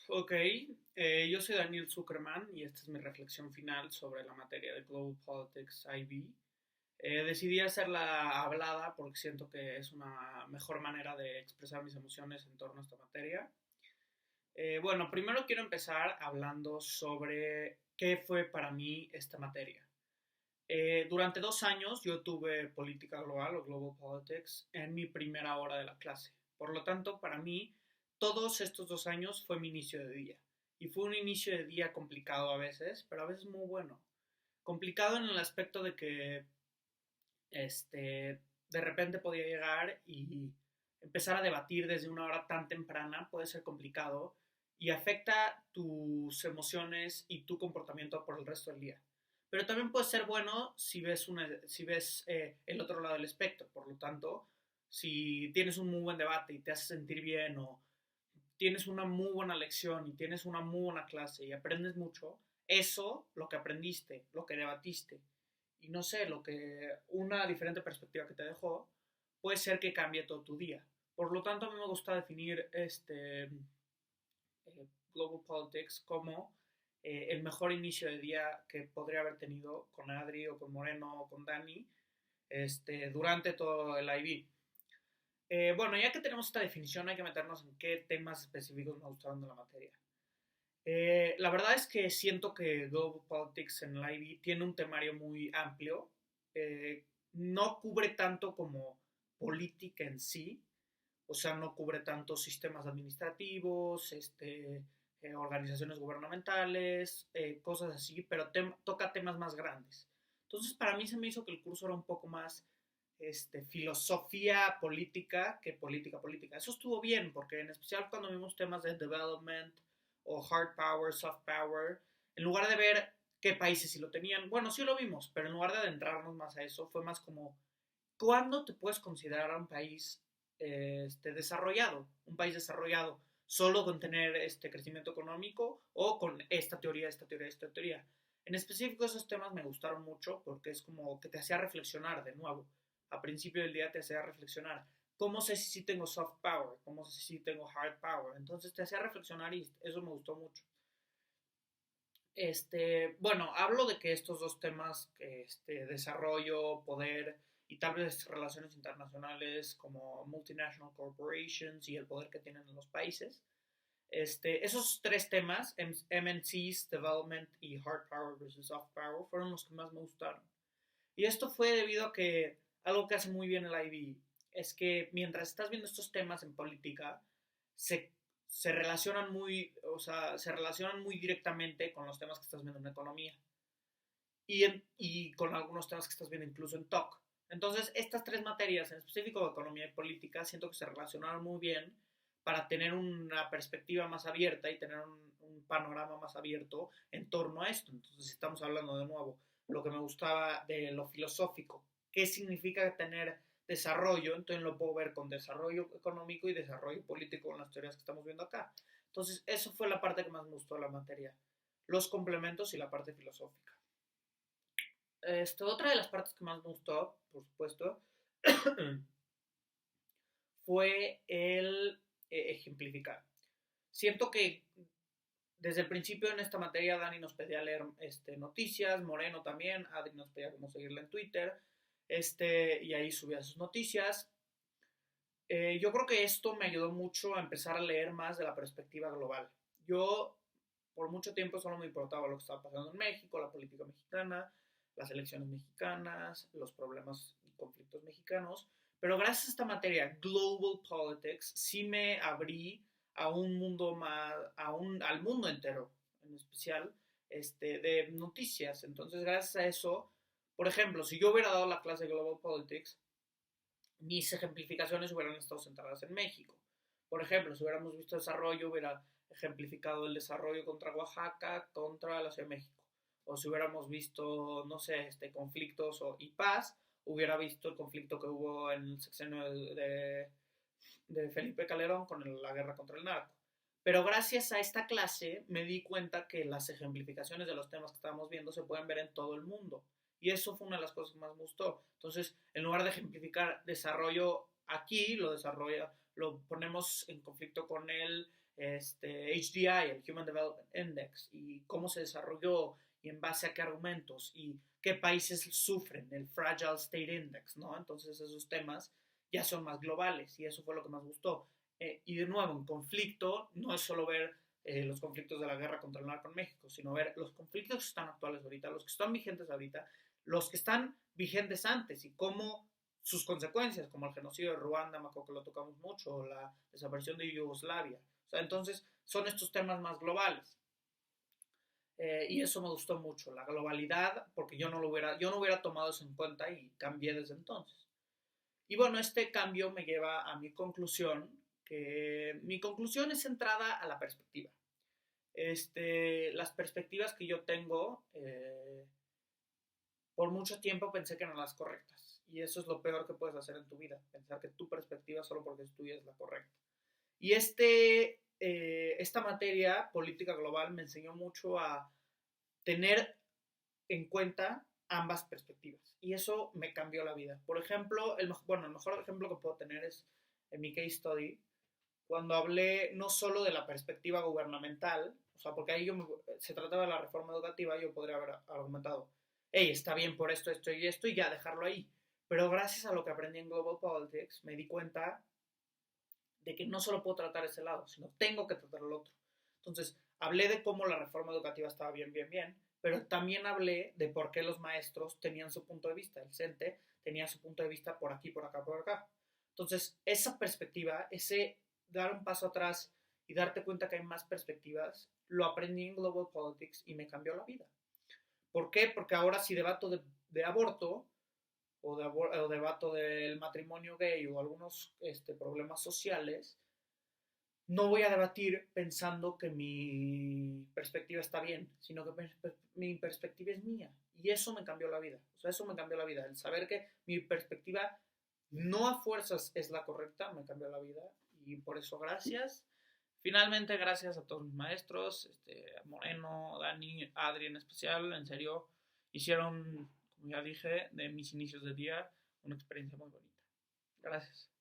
Ok, yo soy Daniel Zuckerman y esta es mi reflexión final sobre la materia de Global Politics IB. Decidí hacerla hablada porque siento que es una mejor manera de expresar mis emociones en torno a esta materia. Bueno, primero quiero empezar hablando sobre qué fue para mí esta materia. Durante 2 años yo tuve política global o Global Politics en mi primera hora de la clase. Por lo tanto, para mí, todos estos 2 años fue mi inicio de día. Y fue un inicio de día complicado a veces, pero a veces muy bueno. Complicado en el aspecto de que de repente podía llegar y empezar a debatir desde una hora tan temprana puede ser complicado y afecta tus emociones y tu comportamiento por el resto del día. Pero también puede ser bueno si ves el otro lado del espectro. Por lo tanto, si tienes un muy buen debate y te hace sentir bien o tienes una muy buena lección y tienes una muy buena clase y aprendes mucho, eso, lo que aprendiste, lo que debatiste y no sé, una diferente perspectiva que te dejó, puede ser que cambie todo tu día. Por lo tanto, a mí me gusta definir Global Politics como el mejor inicio de día que podría haber tenido con Adri o con Moreno o con Dani durante todo el IB. Bueno, ya que tenemos esta definición, hay que meternos en qué temas específicos me gustaron de la materia. La verdad es que siento que Global Politics en el IB tiene un temario muy amplio. No cubre tanto como política en sí, o sea, no cubre tanto sistemas administrativos, organizaciones gubernamentales, cosas así, pero toca temas más grandes. Entonces, para mí se me hizo que el curso era un poco más filosofía política que política política. Eso estuvo bien, porque en especial cuando vimos temas de development o hard power, soft power, en lugar de ver qué países sí lo tenían, bueno, sí lo vimos, pero en lugar de adentrarnos más a eso, fue más como, ¿cuándo te puedes considerar un país desarrollado? Un país desarrollado solo con tener este crecimiento económico o con esta teoría, esta teoría, esta teoría. En específico esos temas me gustaron mucho porque es como que te hacía reflexionar de nuevo. A principio del día te hacía reflexionar. ¿Cómo sé si sí tengo soft power? ¿Cómo sé si sí tengo hard power? Entonces te hacía reflexionar y eso me gustó mucho. Bueno, hablo de que estos dos temas, desarrollo, poder y tal vez relaciones internacionales como multinational corporations y el poder que tienen en los países, esos tres temas, MNCs, Development y Hard Power versus Soft Power, fueron los que más me gustaron. Y esto fue debido a que algo que hace muy bien el IB es que mientras estás viendo estos temas en política, se, se relacionan o sea, se relacionan muy directamente con los temas que estás viendo en economía y con algunos temas que estás viendo incluso en TOC. Entonces, estas tres materias, en específico de economía y política, siento que se relacionaron muy bien para tener una perspectiva más abierta y tener un panorama más abierto en torno a esto. Entonces, estamos hablando de nuevo lo que me gustaba de lo filosófico. ¿Qué significa tener desarrollo? Entonces lo puedo ver con desarrollo económico y desarrollo político con las teorías que estamos viendo acá. Entonces, eso fue la parte que más me gustó de la materia. Los complementos y la parte filosófica. Otra de las partes que más me gustó, por supuesto, fue el ejemplificar. Siento que desde el principio en esta materia Dani nos pedía leer noticias, Moreno también, Adri nos pedía cómo seguirla en Twitter, y ahí subía sus noticias. Yo creo que esto me ayudó mucho a empezar a leer más de la perspectiva global. Yo por mucho tiempo solo me importaba lo que estaba pasando en México, la política mexicana, las elecciones mexicanas, los problemas y conflictos mexicanos, pero gracias a esta materia, Global Politics, sí me abrí a un mundo más, al mundo entero, en especial de noticias. Entonces, gracias a eso, por ejemplo, si yo hubiera dado la clase de Global Politics, mis ejemplificaciones hubieran estado centradas en México. Por ejemplo, si hubiéramos visto desarrollo, hubiera ejemplificado el desarrollo contra Oaxaca, contra la Ciudad de México. O si hubiéramos visto, no sé, conflictos y paz, hubiera visto el conflicto que hubo en el sexenio de Felipe Calderón con la guerra contra el narco. Pero gracias a esta clase me di cuenta que las ejemplificaciones de los temas que estábamos viendo se pueden ver en todo el mundo. Y eso fue una de las cosas que más me gustó. Entonces, en lugar de ejemplificar desarrollo aquí, lo ponemos en conflicto con HDI, el Human Development Index, y cómo se desarrolló y en base a qué argumentos y qué países sufren, el Fragile State Index, ¿no? Entonces esos temas ya son más globales y eso fue lo que más gustó. Y de nuevo, un conflicto no es solo ver los conflictos de la guerra contra el narco en México, sino ver los conflictos que están actuales ahorita, los que están vigentes ahorita, los que están vigentes antes y cómo sus consecuencias, como el genocidio de Ruanda, me acuerdo que lo tocamos mucho, o la desaparición de Yugoslavia. O sea, entonces son estos temas más globales. Y eso me gustó mucho, la globalidad, porque yo no hubiera tomado eso en cuenta y cambié desde entonces. Y bueno, este cambio me lleva a mi conclusión, que mi conclusión es centrada a la perspectiva. Las perspectivas que yo tengo, por mucho tiempo pensé que eran las correctas. Y eso es lo peor que puedes hacer en tu vida, pensar que tu perspectiva solo porque es tuya es la correcta. Y esta materia, política global, me enseñó mucho a tener en cuenta ambas perspectivas. Y eso me cambió la vida. Por ejemplo, el mejor ejemplo que puedo tener es en mi case study, cuando hablé no solo de la perspectiva gubernamental, o sea, porque ahí se trataba de la reforma educativa, yo podría haber argumentado, hey, está bien por esto y ya dejarlo ahí. Pero gracias a lo que aprendí en Global Politics, me di cuenta de que no solo puedo tratar ese lado, sino tengo que tratar el otro. Entonces, hablé de cómo la reforma educativa estaba bien, pero también hablé de por qué los maestros tenían su punto de vista. El CENTE tenía su punto de vista por aquí, por acá, por acá. Entonces, esa perspectiva, ese dar un paso atrás y darte cuenta que hay más perspectivas, lo aprendí en Global Politics y me cambió la vida. ¿Por qué? Porque ahora si debato de aborto, o debato del matrimonio gay o algunos problemas sociales, no voy a debatir pensando que mi perspectiva está bien, sino que mi perspectiva es mía. Y eso me cambió la vida. O sea, eso me cambió la vida. El saber que mi perspectiva no a fuerzas es la correcta, me cambió la vida. Y por eso gracias. Finalmente, gracias a todos mis maestros, Moreno, Dani, Adri en especial. En serio, hicieron, como ya dije, de mis inicios de día una experiencia muy bonita. Gracias.